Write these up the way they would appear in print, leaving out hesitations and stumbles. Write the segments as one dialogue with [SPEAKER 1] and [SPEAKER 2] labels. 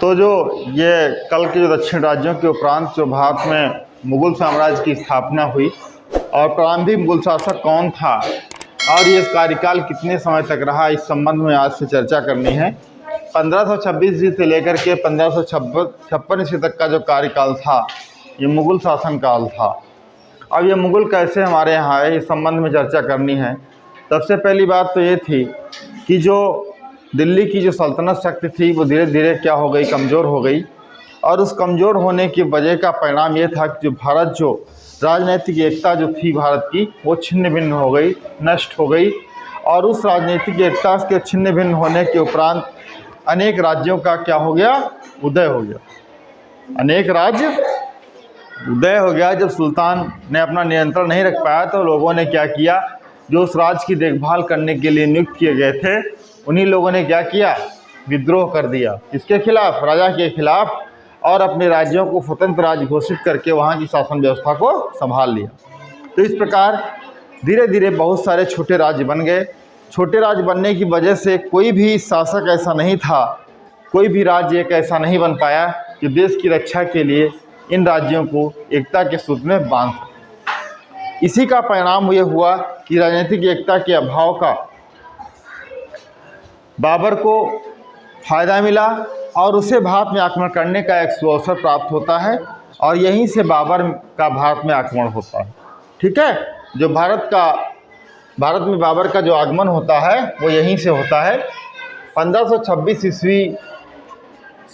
[SPEAKER 1] तो जो ये कल के जो दक्षिण राज्यों के उपरांत जो भारत में मुगल साम्राज्य की स्थापना हुई और प्रारंभिक मुगल शासक कौन था और ये कार्यकाल कितने समय तक रहा, इस संबंध में आज से चर्चा करनी है। 1526 ईस्वी से लेकर के 1556 ईस्वी तक का जो कार्यकाल था ये मुगल शासन काल था। अब ये मुगल कैसे हमारे यहाँ आए, इस संबंध में चर्चा करनी है। सबसे पहली बात तो ये थी कि जो दिल्ली की जो सल्तनत शक्ति थी वो धीरे धीरे क्या हो गई, कमज़ोर हो गई। और उस कमज़ोर होने की वजह का परिणाम ये था कि जो भारत जो राजनीतिक एकता जो थी भारत की वो छिन्न भिन्न हो गई, नष्ट हो गई। और उस राजनीतिक एकता के छिन्न भिन्न होने के उपरांत अनेक राज्यों का क्या हो गया, उदय हो गया। अनेक राज्य उदय हो गया। जब सुल्तान ने अपना नियंत्रण नहीं रख पाया तो लोगों ने क्या किया, जो उस राज्य की देखभाल करने के लिए नियुक्त किए गए थे उन्हीं लोगों ने क्या किया, विद्रोह कर दिया। किसके खिलाफ, राजा के खिलाफ, और अपने राज्यों को स्वतंत्र राज्य घोषित करके वहाँ की शासन व्यवस्था को संभाल लिया। तो इस प्रकार धीरे धीरे बहुत सारे छोटे राज्य बन गए। छोटे राज्य बनने की वजह से कोई भी शासक ऐसा नहीं था, कोई भी राज्य एक ऐसा नहीं बन पाया कि देश की रक्षा के लिए इन राज्यों को एकता के सूत्र में बांध। इसी का परिणाम ये हुआ कि राजनीतिक एकता के अभाव का बाबर को फ़ायदा मिला और उसे भारत में आक्रमण करने का एक सुअवसर प्राप्त होता है और यहीं से बाबर का भारत में आक्रमण होता है। ठीक है, जो भारत में बाबर का जो आगमन होता है वो यहीं से होता है। 1526 ईस्वी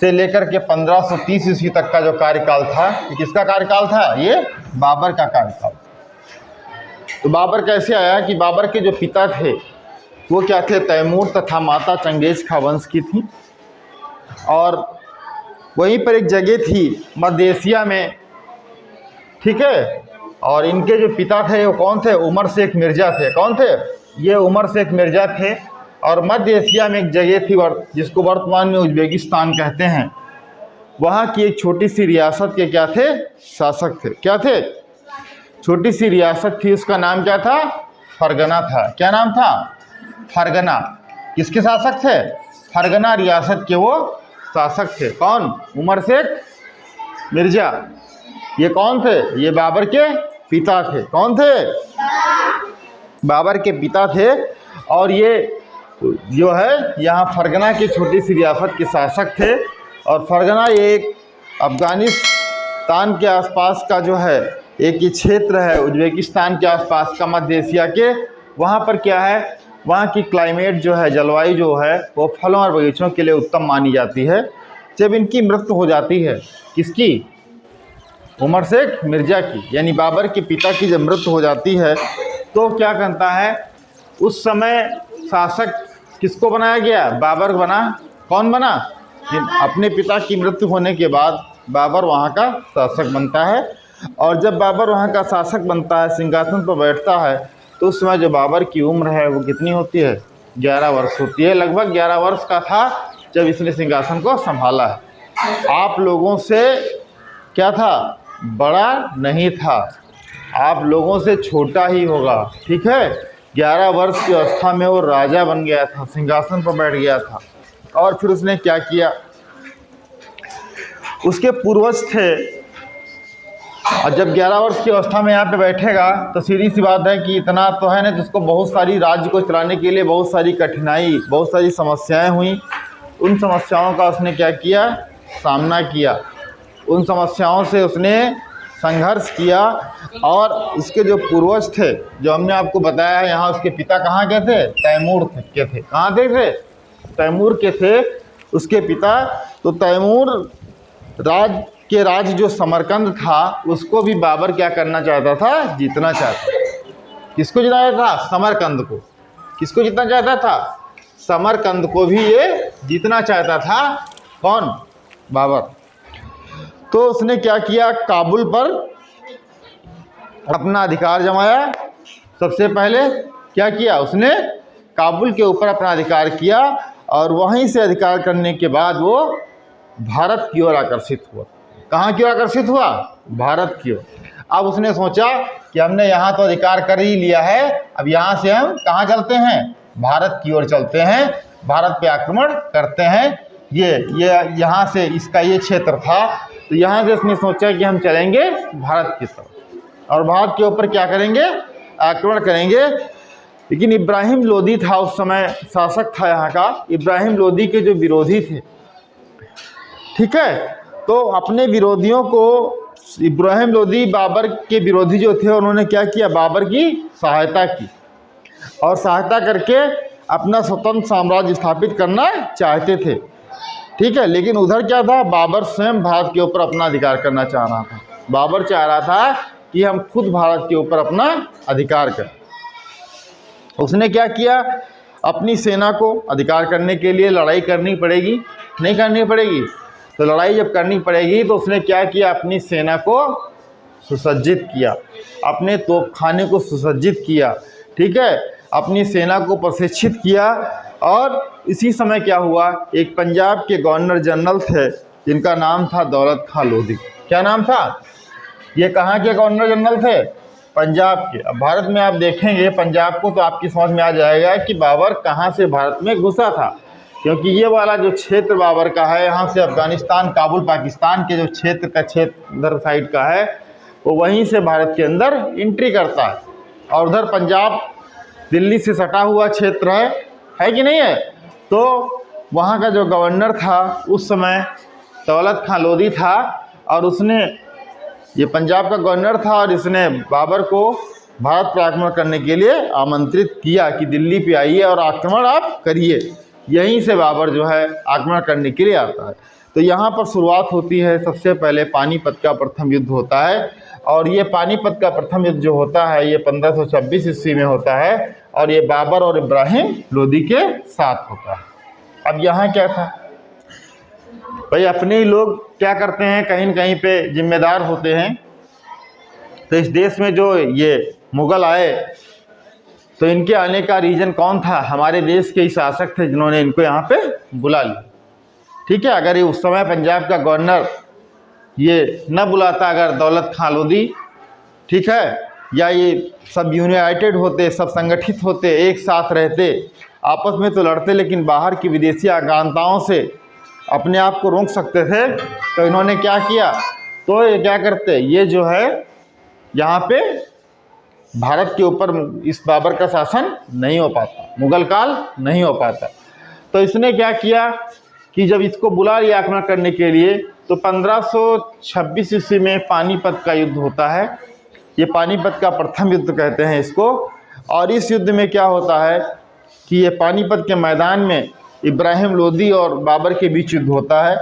[SPEAKER 1] से लेकर के 1530 ईस्वी तक का जो कार्यकाल था, ये किसका कार्यकाल था, ये बाबर का कार्यकाल। तो बाबर कैसे आया कि बाबर के जो पिता थे वो क्या थे, तैमूर तथा माता चंगेज खा वंश की थी। और वहीं पर एक जगह थी मध्य एशिया में, ठीक है, और इनके जो पिता थे वो कौन थे, उमर शेख मिर्ज़ा थे। कौन थे, ये उमर शेख मिर्ज़ा थे। और मध्य एशिया में एक जगह थी जिसको वर्तमान में उज्बेकिस्तान कहते हैं, वहाँ की एक छोटी सी रियासत के क्या थे, शासक थे। क्या थे, छोटी सी रियासत थी, उसका नाम क्या था, फरगना था। क्या नाम था, फरगना। किसके शासक थे, फरगना रियासत के वो शासक थे। कौन, उमर शेख मिर्ज़ा। ये कौन थे, ये बाबर के पिता थे। कौन थे, बाबर के पिता थे। और ये जो है यहाँ फरगना की छोटी सी रियासत के शासक थे। और फरगना ये एक अफ़गानिस्तान के आसपास का जो है एक ही क्षेत्र है, उज्बेकिस्तान के आसपास का, मध्य एशिया के। वहाँ पर क्या है, वहाँ की क्लाइमेट जो है, जलवायु जो है वो फलों और बगीचों के लिए उत्तम मानी जाती है। जब इनकी मृत्यु हो जाती है, किसकी, उमर शेख मिर्ज़ा की, यानी बाबर के पिता की जब मृत्यु हो जाती है तो क्या करता है, उस समय शासक किसको बनाया गया, बाबर बना। कौन बना, अपने पिता की मृत्यु होने के बाद बाबर वहाँ का शासक बनता है। और जब बाबर वहाँ का शासक बनता है, सिंहासन पर बैठता है, तो उस समय जो बाबर की उम्र है वो कितनी होती है, 11 वर्ष होती है। लगभग 11 वर्ष का था जब इसने सिंहासन को संभाला है। आप लोगों से क्या था, बड़ा नहीं था, आप लोगों से छोटा ही होगा। ठीक है, 11 वर्ष की अवस्था में वो राजा बन गया था, सिंहासन पर बैठ गया था। और फिर उसने क्या किया, उसके पूर्वज थे। और जब 11 वर्ष की अवस्था में यहाँ पे बैठेगा तो सीधी सी बात है कि इतना तो है ना, जिसको बहुत सारी राज्य को चलाने के लिए बहुत सारी कठिनाई, बहुत सारी समस्याएं हुई। उन समस्याओं का उसने क्या किया, सामना किया। उन समस्याओं से उसने संघर्ष किया। और उसके जो पूर्वज थे, जो हमने आपको बताया है, यहाँ उसके पिता कहाँ के थे, तैमूर के थे। कहाँ थे, तैमूर के थे उसके पिता। तो तैमूर राज्य जो समरकंद था उसको भी बाबर क्या करना चाहता था, जीतना चाहता। किसको जिताया था, समरकंद को। किसको जीतना चाहता था, समरकंद को भी ये जीतना चाहता था। कौन, बाबर। तो उसने क्या किया, काबुल पर अपना अधिकार जमाया। सबसे पहले क्या किया उसने, काबुल के ऊपर अपना अधिकार किया। और वहीं से अधिकार करने के बाद वो भारत की ओर आकर्षित हुआ। कहाँ की ओर आकर्षित हुआ, भारत की ओर। अब उसने सोचा कि हमने यहाँ तो अधिकार कर ही लिया है, अब यहाँ से हम कहाँ चलते हैं, भारत की ओर चलते हैं, भारत पे आक्रमण करते हैं। ये यहाँ से इसका ये क्षेत्र था, तो यहाँ से इसने सोचा कि हम चलेंगे भारत की तरफ और भारत के ऊपर क्या करेंगे, आक्रमण करेंगे। लेकिन इब्राहिम लोदी था उस समय शासक था यहाँ का। इब्राहिम लोदी के जो विरोधी थे, ठीक है, तो अपने विरोधियों को, इब्राहिम लोदी बाबर के विरोधी जो थे, उन्होंने क्या किया, बाबर की सहायता की और सहायता करके अपना स्वतंत्र साम्राज्य स्थापित करना चाहते थे, ठीक है। लेकिन उधर क्या था, बाबर स्वयं भारत के ऊपर अपना अधिकार करना चाह रहा था। बाबर चाह रहा था कि हम खुद भारत के ऊपर अपना अधिकार करें। उसने क्या किया, अपनी सेना को अधिकार करने के लिए लड़ाई करनी पड़ेगी, नहीं करनी पड़ेगी, तो लड़ाई जब करनी पड़ेगी तो उसने क्या किया, अपनी सेना को सुसज्जित किया, अपने तोपखाने को सुसज्जित किया, ठीक है, अपनी सेना को प्रशिक्षित किया। और इसी समय क्या हुआ, एक पंजाब के गवर्नर जनरल थे जिनका नाम था दौलत खां लोधी। क्या नाम था, ये कहाँ के गवर्नर जनरल थे, पंजाब के। अब भारत में आप देखेंगे पंजाब को तो आपकी समझ में आ जाएगा कि बाबर कहाँ से भारत में घुसा था, क्योंकि ये वाला जो क्षेत्र बाबर का है, यहाँ से अफ़गानिस्तान, काबुल, पाकिस्तान के जो क्षेत्र का क्षेत्र उधर साइड का है, वो वहीं से भारत के अंदर एंट्री करता है। और उधर पंजाब दिल्ली से सटा हुआ क्षेत्र है कि नहीं है। तो वहाँ का जो गवर्नर था उस समय दौलत खां लोधी था, और उसने, ये पंजाब का गवर्नर था, और इसने बाबर को भारत पर आक्रमण करने के लिए आमंत्रित किया कि दिल्ली पे आइए और आक्रमण आप करिए। यहीं से बाबर जो है आक्रमण करने के लिए आता है। तो यहाँ पर शुरुआत होती है, सबसे पहले पानीपत का प्रथम युद्ध होता है। और ये पानीपत का प्रथम युद्ध जो होता है ये 1526 ईस्वी में होता है, और ये बाबर और इब्राहिम लोदी के साथ होता है। अब यहाँ क्या था भाई, अपने ही लोग क्या करते हैं, कहीं न कहीं पे जिम्मेदार होते हैं। तो इस देश में जो ये मुग़ल आए, तो इनके आने का रीज़न कौन था, हमारे देश के ही शासक थे जिन्होंने इनको यहाँ पे बुला लिया, ठीक है। अगर ये उस समय पंजाब का गवर्नर ये न बुलाता, अगर दौलत खां लोधी, ठीक है, या ये सब यूनाइटेड होते, सब संगठित होते, एक साथ रहते, आपस में तो लड़ते, लेकिन बाहर की विदेशी आक्रांताओं से अपने आप को रोक सकते थे, तो इन्होंने क्या किया, तो ये क्या करते, ये जो है यहाँ पे भारत के ऊपर इस बाबर का शासन नहीं हो पाता, मुग़ल काल नहीं हो पाता। तो इसने क्या किया कि जब इसको बुला लिया आक्रमण करने के लिए, तो 1526 ईस्वी में पानीपत का युद्ध होता है। ये पानीपत का प्रथम युद्ध कहते हैं इसको। और इस युद्ध में क्या होता है कि ये पानीपत के मैदान में इब्राहिम लोदी और बाबर के बीच युद्ध होता है।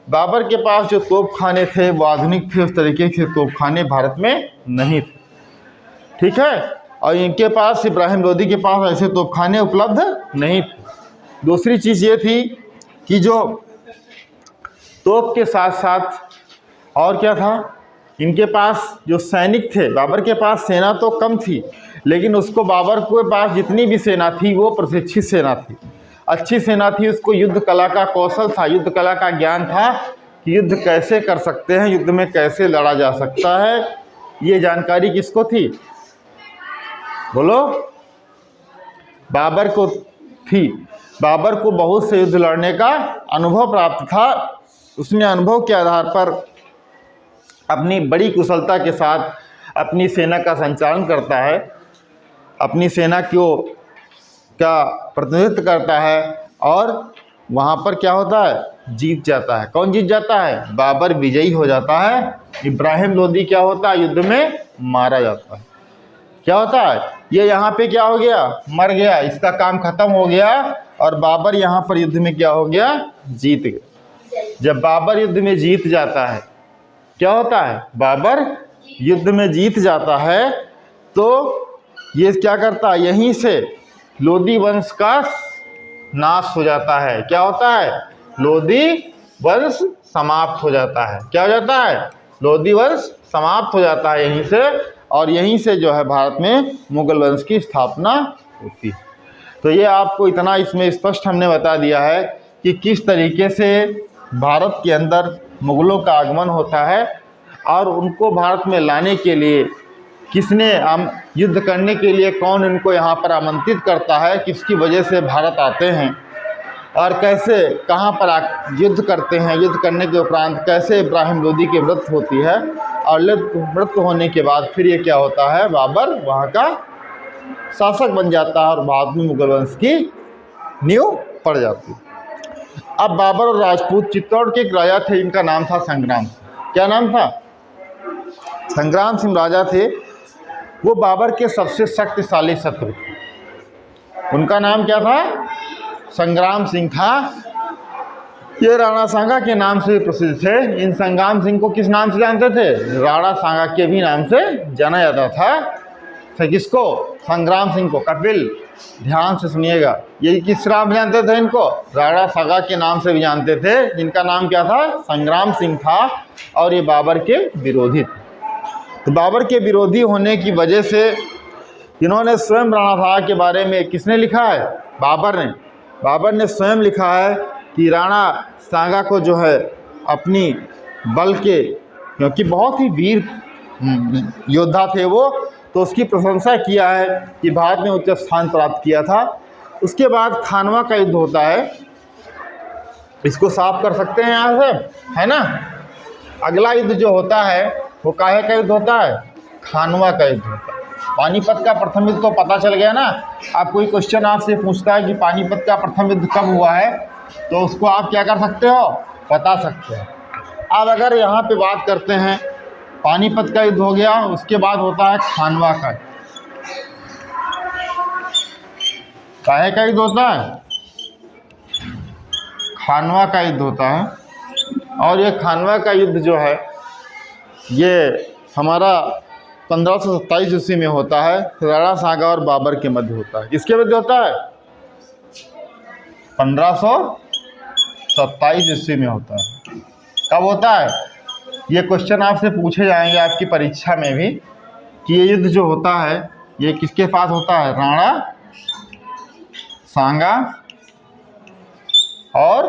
[SPEAKER 1] बाबर के पास जो तोपखाने थे वो आधुनिक थे, उस तरीके के तोपखाने भारत में नहीं थे, ठीक है। और इनके पास, इब्राहिम लोदी के पास ऐसे तोपखाने उपलब्ध नहीं थे। दूसरी चीज़ ये थी कि जो तोप के साथ साथ और क्या था, इनके पास जो सैनिक थे, बाबर के पास सेना तो कम थी, लेकिन उसको, बाबर के पास जितनी भी सेना थी वो प्रशिक्षित सेना थी, अच्छी सेना थी। उसको युद्ध कला का कौशल था, युद्ध कला का ज्ञान था कि युद्ध कैसे कर सकते हैं, युद्ध में कैसे लड़ा जा सकता है, ये जानकारी किसको थी, बोलो, बाबर को थी। बाबर को बहुत से युद्ध लड़ने का अनुभव प्राप्त था। उसने अनुभव के आधार पर अपनी बड़ी कुशलता के साथ अपनी सेना का संचालन करता है, अपनी सेना का प्रतिनिधित्व करता है, और वहाँ पर क्या होता है, जीत जाता है। कौन जीत जाता है, बाबर विजयी हो जाता है। इब्राहिम लोदी क्या होता है, युद्ध में मारा जाता है। क्या होता है, ये यहाँ पे क्या हो गया, मर गया, इसका काम खत्म हो गया, और बाबर यहाँ पर युद्ध में क्या हो गया, जीत गया। जब बाबर युद्ध में जीत जाता है, क्या होता है, बाबर युद्ध में जीत जाता है, तो ये क्या करता है, यहीं से लोदी वंश का नाश हो जाता है। क्या होता है, लोदी वंश समाप्त हो जाता है। क्या हो जाता है, लोदी वंश समाप्त हो जाता है यहीं से, और यहीं से जो है भारत में मुग़ल वंश की स्थापना होती है। तो ये आपको इतना इसमें स्पष्ट हमने बता दिया है कि किस तरीके से भारत के अंदर मुग़लों का आगमन होता है, और उनको भारत में लाने के लिए किसने युद्ध करने के लिए कौन इनको यहाँ पर आमंत्रित करता है, किसकी वजह से भारत आते हैं, और कैसे कहाँ पर युद्ध करते हैं, युद्ध करने के उपरांत कैसे इब्राहिम लोदी की मृत्यु होती है, और मृत्यु होने के बाद फिर ये क्या होता है, बाबर वहाँ का शासक बन जाता है और बाद में मुगल वंश की नींव पड़ जाती है। अब बाबर और राजपूत चित्तौड़ के एक राजा थे, इनका नाम था संग्राम। क्या नाम था? संग्राम सिंह राजा थे। वो बाबर के सबसे शक्तिशाली शत्रु थे। उनका नाम क्या था? संग्राम सिंह था। ये राणा सांगा के नाम से प्रसिद्ध थे। इन संग्राम सिंह को किस नाम से जानते थे? राणा सांगा के भी नाम से जाना जाता था। तो किसको? संग्राम सिंह को। कपिल ध्यान से सुनिएगा, ये किस नाम जानते थे इनको? राणा सांगा के नाम से भी जानते थे। जिनका नाम क्या था? संग्राम सिंह था। और ये बाबर के विरोधी थे। तो बाबर के विरोधी होने की वजह से इन्होंने स्वयं राणा सांगा के बारे में किसने लिखा है? बाबर ने स्वयं लिखा है कि राणा सांगा को जो है अपनी बल के, क्योंकि बहुत ही वीर योद्धा थे वो, तो उसकी प्रशंसा किया है कि भारत में उच्च स्थान प्राप्त किया था। उसके बाद खानवा का युद्ध होता है। इसको साफ कर सकते हैं यहाँ से, है ना? अगला युद्ध जो होता है वो काहे का युद्ध होता है? खानवा का युद्ध होता है। पानीपत का प्रथम युद्ध तो पता चल गया ना। आप कोई क्वेश्चन आपसे पूछता है कि पानीपत का प्रथम युद्ध कब हुआ है, तो उसको आप क्या कर सकते हो? बता सकते हो। अब अगर यहाँ पे बात करते हैं, पानीपत का युद्ध हो गया, उसके बाद होता है खानवा का। काहे का युद्ध होता है? खानवा का युद्ध होता है। और ये खानवा का युद्ध जो है ये हमारा 1527 ईस्वी में होता है। राणा सांगा और बाबर के मध्य होता है। किसके मध्य होता है? 1527 ईस्वी में होता है। कब होता है? ये क्वेश्चन आपसे पूछे जाएंगे आपकी परीक्षा में भी कि ये युद्ध जो होता है ये किसके पास होता है? राणा सांगा और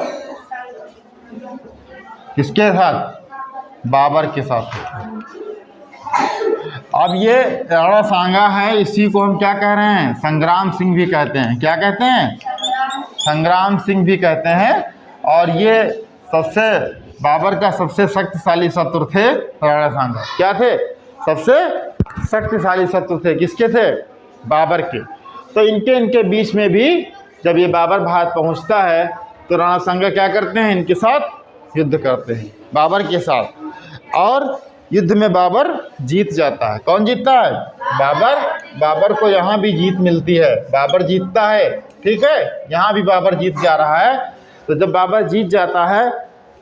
[SPEAKER 1] किसके साथ? बाबर के साथ होता है। अब ये राणा सांगा है, इसी को हम क्या कह रहे हैं? संग्राम सिंह भी कहते हैं। क्या कहते हैं? संग्राम सिंह भी कहते हैं। और ये बाबर का सबसे शक्तिशाली शत्रु थे राणा सांगा। क्या थे? सबसे शक्तिशाली शत्रु थे। किसके थे? बाबर के। तो इनके बीच में भी जब ये बाबर भारत पहुंचता है तो राणा सांगा क्या करते हैं? इनके साथ युद्ध करते हैं, बाबर के साथ। और युद्ध में बाबर जीत जाता है। कौन जीतता है? बाबर को यहाँ भी जीत मिलती है। बाबर जीतता है, ठीक है? यहाँ भी बाबर जीत जा रहा है। तो जब बाबर जीत जाता है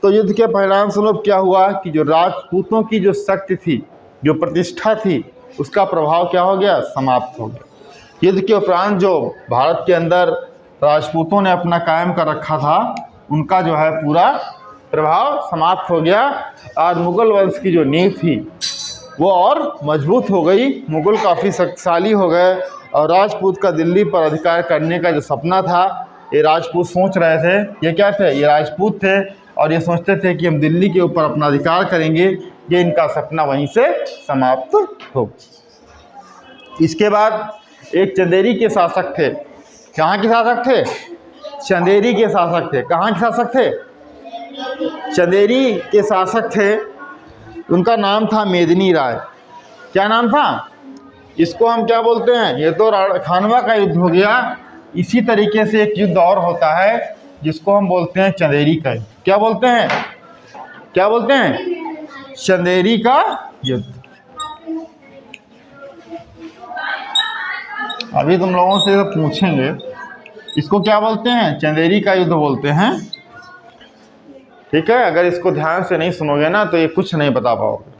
[SPEAKER 1] तो युद्ध के परिणाम स्वरूप क्या हुआ कि जो राजपूतों की जो शक्ति थी, जो प्रतिष्ठा थी, उसका प्रभाव क्या हो गया? समाप्त हो गया। युद्ध के उपरांत जो भारत के अंदर राजपूतों ने अपना कायम कर रखा था, उनका जो है पूरा प्रभाव समाप्त हो गया। और मुगल वंश की जो नींव थी वो और मजबूत हो गई। मुगल काफ़ी शक्तिशाली हो गए। और राजपूत का दिल्ली पर अधिकार करने का जो सपना था, ये राजपूत सोच रहे थे। ये क्या थे? ये राजपूत थे और ये सोचते थे कि हम दिल्ली के ऊपर अपना अधिकार करेंगे। ये इनका सपना वहीं से समाप्त हो। इसके बाद एक चंदेरी के शासक थे। कहाँ के शासक थे? चंदेरी के शासक थे। कहाँ के शासक थे? चंदेरी के शासक थे। उनका नाम था मेदिनी राय। क्या नाम था? इसको हम क्या बोलते हैं? ये तो खानवा का युद्ध हो गया। इसी तरीके से एक युद्ध और होता है जिसको हम बोलते हैं चंदेरी का युद्ध। क्या बोलते हैं? क्या बोलते हैं? चंदेरी का युद्ध। अभी तुम लोगों से पूछेंगे इसको क्या बोलते हैं? चंदेरी का युद्ध बोलते हैं, ठीक है? अगर इसको ध्यान से नहीं सुनोगे ना तो ये कुछ नहीं बता पाओगे,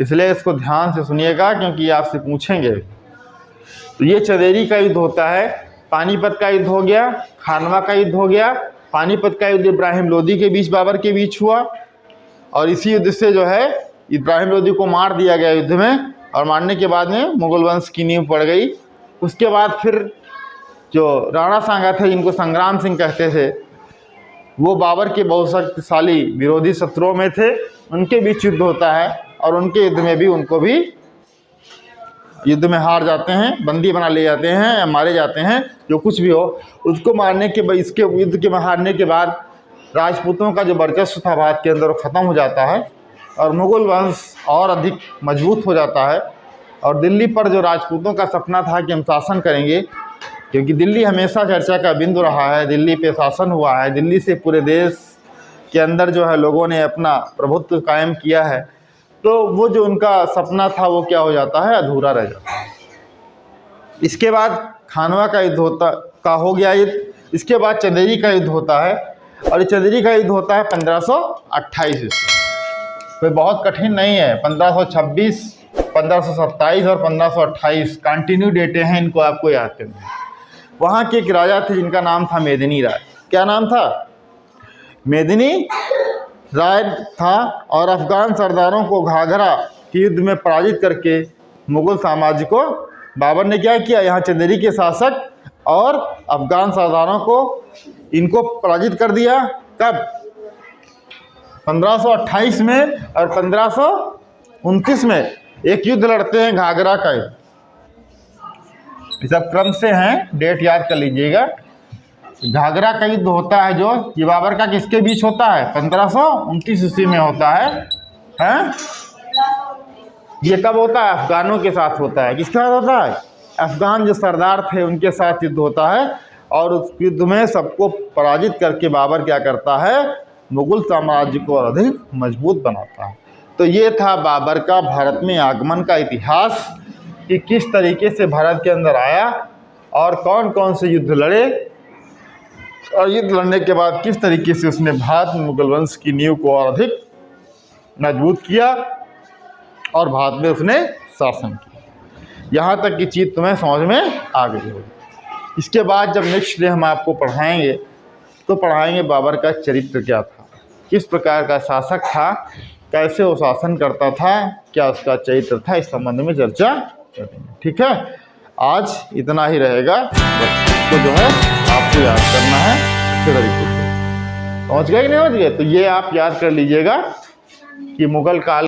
[SPEAKER 1] इसलिए इसको ध्यान से सुनिएगा क्योंकि आपसे पूछेंगे। तो ये चंदेरी का युद्ध होता है। पानीपत का युद्ध हो गया, खानवा का युद्ध हो गया। पानीपत का युद्ध इब्राहिम लोदी के बीच, बाबर के बीच हुआ। और इसी युद्ध से जो है इब्राहिम लोदी को मार दिया गया युद्ध में। और मारने के बाद में मुगल वंश की नींव पड़ गई। उसके बाद फिर जो राणा सांगा थे, जिनको संग्राम सिंह कहते थे, वो बाबर के बहुत शक्तिशाली विरोधी शत्रुओं में थे। उनके बीच युद्ध होता है और उनके युद्ध में भी उनको भी युद्ध में हार जाते हैं, बंदी बना ले जाते हैं या मारे जाते हैं, जो कुछ भी हो, उसको मारने के बाद, इसके युद्ध के हारने के बाद राजपूतों का जो वर्चस्व था भारत के अंदर वो ख़त्म हो जाता है और मुग़ल वंश और अधिक मजबूत हो जाता है। और दिल्ली पर जो राजपूतों का सपना था कि हम शासन करेंगे, क्योंकि दिल्ली हमेशा चर्चा का बिंदु रहा है, दिल्ली पे शासन हुआ है, दिल्ली से पूरे देश के अंदर जो है लोगों ने अपना प्रभुत्व कायम किया है, तो वो जो उनका सपना था वो क्या हो जाता है, अधूरा रह जाता है। इसके बाद खानवा का युद्ध हो गया युद्ध। इसके बाद चंदेरी का युद्ध होता है और ये चंदेरी का युद्ध होता है 1528 ईस्वी। कोई बहुत कठिन नहीं है, 1526, 1527 और 1528 कंटिन्यू डेटे हैं, इनको आपको याद करना है। वहाँ के एक राजा थे जिनका नाम था मेदिनी राय। क्या नाम था? मेदिनी राय था। और अफगान सरदारों को घाघरा के युद्ध में पराजित करके मुग़ल साम्राज्य को बाबर ने क्या किया, यहाँ चंदेरी के शासक और अफगान सरदारों को इनको पराजित कर दिया। कब? 1528 में और 1529 में एक युद्ध लड़ते हैं, घाघरा का युद्ध। ये सब क्रम से हैं, डेट याद कर लीजिएगा। घाघरा का युद्ध होता है जो ये बाबर का किसके बीच होता है? 1529 ईस्वी में होता है, हैं? ये कब होता है? अफगानों के साथ होता है। किसके साथ होता है? अफगान जो सरदार थे उनके साथ युद्ध होता है और उस युद्ध में सबको पराजित करके बाबर क्या करता है, मुग़ल साम्राज्य को और अधिक मजबूत बनाता है। तो ये था बाबर का भारत में आगमन का इतिहास, कि किस तरीके से भारत के अंदर आया और कौन कौन से युद्ध लड़े और युद्ध लड़ने के बाद किस तरीके से उसने भारत में मुग़ल वंश की नींव को और अधिक मजबूत किया और भारत में उसने शासन किया। यहाँ तक की चीज़ तुम्हें समझ में आ गई होगी। इसके बाद जब नेक्स्ट डे हम आपको पढ़ाएंगे तो पढ़ाएंगे बाबर का चरित्र क्या था, किस प्रकार का शासक था, कैसे वो शासन करता था, क्या उसका चरित्र था, इस संबंध में चर्चा करेंगे। ठीक है, आज इतना ही रहेगा। बस इसको जो है आपको याद करना है अच्छे तरीके से। समझ गए कि नहीं समझ गए? तो ये आप याद कर लीजिएगा कि मुग़ल काल